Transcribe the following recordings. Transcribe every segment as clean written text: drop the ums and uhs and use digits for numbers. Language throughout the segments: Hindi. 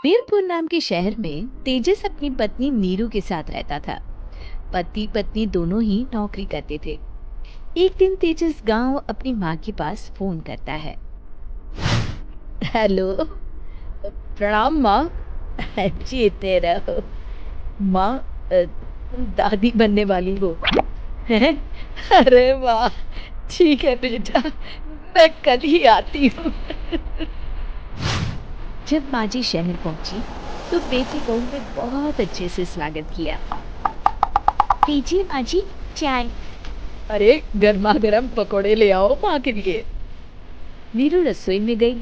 वीरपुर नाम के शहर में तेजस अपनी पत्नी नीरू के साथ रहता था। पति पत्नी दोनों ही नौकरी करते थे। एक दिन तेजस गांव अपनी माँ के पास फोन करता है। हेलो, प्रणाम माँ। जीते रहो माँ। तुम दादी बनने वाली हो हैं? अरे वाह, ठीक है बेटा, मैं कल ही आती हूँ। जब माँ जी शहर पहुंची तो बेटी बहू ने बहुत अच्छे से स्वागत किया। लीजिए माँ जी, चाय। अरे गर्मा गर्म पकोड़े ले आओ माँ के लिए। वीरू रसोई में गई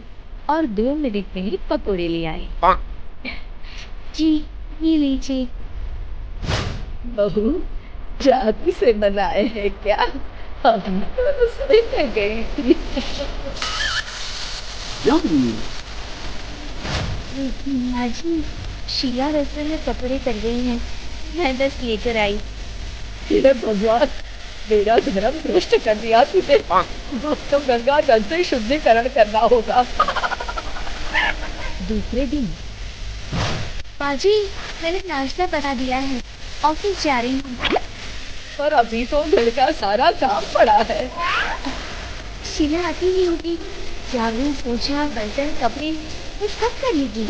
और 2 मिनट में ही पकोड़े ले आई। जी, ये लीजिए। बहू, जादू से बनाए हैं क्या? हम तो रसोई में गई थी। माँ जी, शीला रसोई में पकोड़े तल रही हैं, मैं बस लेकर आई। हे भगवान, मेरा धर्म भ्रष्ट कर दिया तुझे। तो गंगा जल से शुद्धिकरण करना होगा। दूसरे दिन, माँ जी, मैंने नाश्ता बना दिया है, ऑफिस जा रही हूँ। पर अभी तो घर का सारा काम पड़ा है। शीला आती ही होगी, झाड़ू पोछा बर्तन कपड़े ये सब करेगी।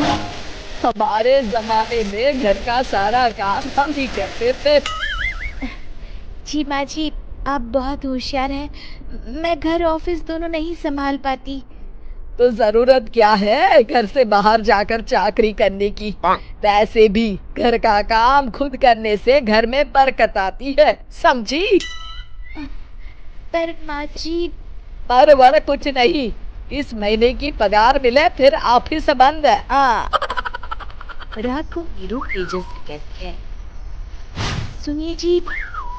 हमारे जमाने में घर का सारा काम हम ही करते थे। जी माँ जी, आप बहुत होशियार हैं। मैं घर ऑफिस दोनों नहीं संभाल पाती। तो जरूरत क्या है घर से बाहर जाकर चाकरी करने की? वैसे भी घर का काम खुद करने से घर में बरकत आती है, समझी? पर माँ जी, पर वर कुछ नहीं, इस महीने की पगार मिले फिर ऑफिस बंद है। रात को वीरू तेजस कहते हैं, सुनिए जी,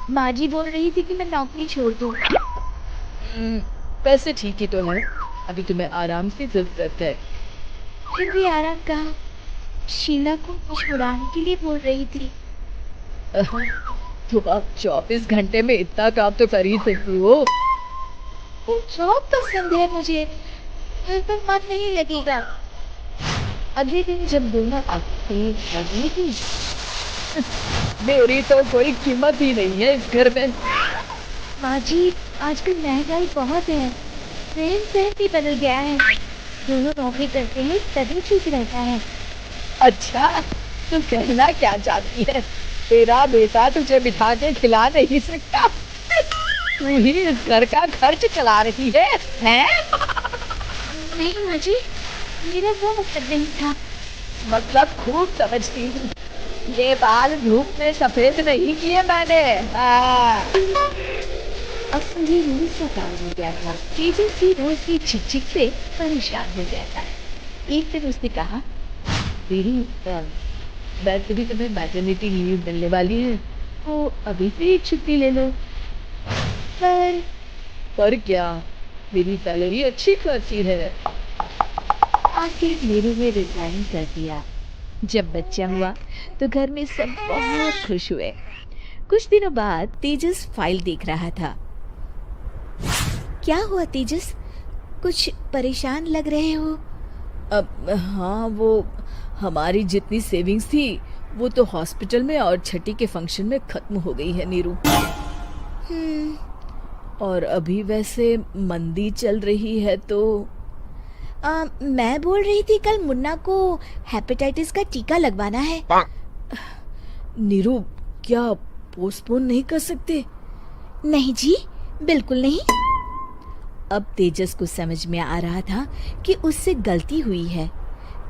माँ जी बोल रही थी कि मैं नौकरी छोड़ दूँ। वैसे ठीक ही तो है, अभी तुम्हें आराम की जरूरत है। फिर भी आराम कहाँ, शीला को छुड़ाने के लिए बोल रही थी। तो आप 24 घंटे में इतना काम तो कर ही सकती हो। वो जॉब पसंद है मुझे, पर मन नहीं लगेगा। अगले दिन जब दोनों आते लगी थी, मेरी तो कोई कीमत ही नहीं है इस घर में। माँ जी, आजकल महंगाई बहुत है, रहन सहन भी बदल गया है। दोनों नौकरी करते हैं तभी ठीक रहता है। अच्छा, तू कहना क्या चाहती है? तेरा बेटा तुझे बिठा के खिला नहीं सकता, तू ही इस घर का खर्च चला रही है, हैं? नहीं माँ जी, मेरा वो मतलब नहीं था। मतलब खूब समझती हूँ, ये बाल धूप में सफेद नहीं किए मैंने। अब मुझे नींद से काम हो गया था। तेजस की रोज की छिक से परेशान हो गया था। एक दिन उसने कहा, दीदी, वैसे भी तुम्हें मैटरनिटी लीव मिलने वाली है, तो अभी से एक छुट्टी ले लो। पर क्या, मेरी सैलरी अच्छी खासी है। आखिर मेरे में रिजाइन कर दिया। जब बच्चा हुआ तो घर में सब बहुत खुश हुए। कुछ दिनों बाद तेजस फाइल देख रहा था। क्या हुआ तेजस, कुछ परेशान लग रहे हो? अब हाँ, वो हमारी जितनी सेविंग्स थी वो तो हॉस्पिटल में और छठी के फंक्शन में खत्म हो गई है नीरू। और अभी वैसे मंदी चल रही है तो मैं बोल रही थी कल मुन्ना को हेपेटाइटिस का टीका लगवाना है। नीरू, क्या पोस्टपोन नहीं कर सकते? नहीं जी, बिल्कुल नहीं। अब तेजस को समझ में आ रहा था कि उससे गलती हुई है।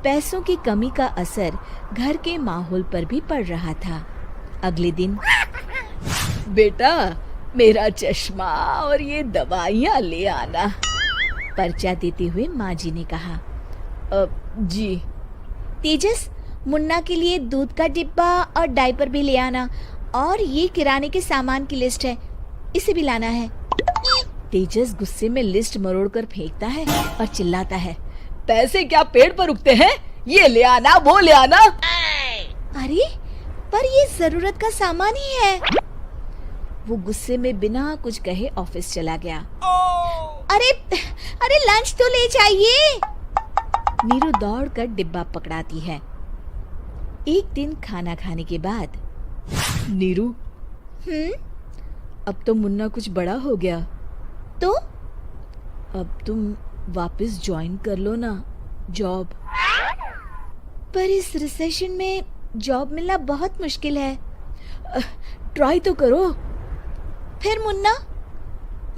पैसों की कमी का असर घर के माहौल पर भी पड़ रहा था। अगले दिन, बेटा, मेरा चश्मा और ये दवाइयाँ ले आना, पर्चा देते हुए माँ जी ने कहा। जी। तेजस, मुन्ना के लिए दूध का डिब्बा और डायपर भी ले आना, और ये किराने के सामान की लिस्ट है, इसे भी लाना है। तेजस गुस्से में लिस्ट मरोड़कर फेंकता है और चिल्लाता है, पैसे क्या पेड़ पर उगते हैं? ये ले आना, वो ले आना। अरे, पर ये जरूरत का सामान ही है। वो गुस्से में बिना कुछ कहे ऑफिस चला गया। अरे अरे, लंच तो ले जाइए। नीरू दौड़कर डिब्बा पकड़ाती है। एक दिन खाना खाने के बाद, नीरू, अब तो मुन्ना कुछ बड़ा हो गया, तो अब तुम वापस ज्वाइन कर लो ना जॉब। पर इस रिसेशन में जॉब मिलना बहुत मुश्किल है। ट्राई तो करो। फिर मुन्ना?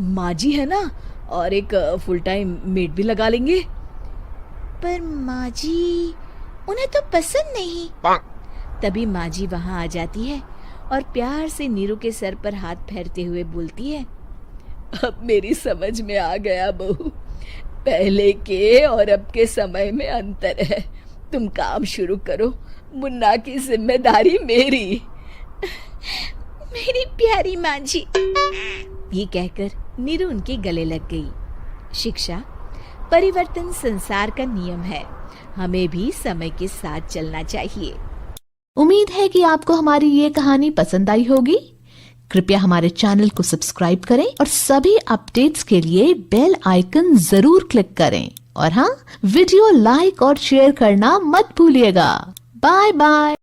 माँ जी है ना, और एक फुल टाइम मेड भी लगा लेंगे। पर माँ जी, उन्हें तो पसंद नहीं। तभी माँ जी वहाँ आ जाती है और प्यार से नीरू के सर पर हाथ फेरते हुए बोलती है, अब मेरी समझ में आ गया बहू, पहले के और अब के समय में अंतर है। तुम काम शुरू करो, मुन्ना की जिम्मेदारी मेरी। मेरी प्यारी माँ जी। ये कहकर नीरू उनके गले लग गई। शिक्षा, परिवर्तन संसार का नियम है, हमें भी समय के साथ चलना चाहिए। उम्मीद है कि आपको हमारी ये कहानी पसंद आई होगी। कृपया हमारे चैनल को सब्सक्राइब करें और सभी अपडेट्स के लिए बेल आइकन जरूर क्लिक करें। और हाँ, वीडियो लाइक और शेयर करना मत भूलिएगा। Bye bye.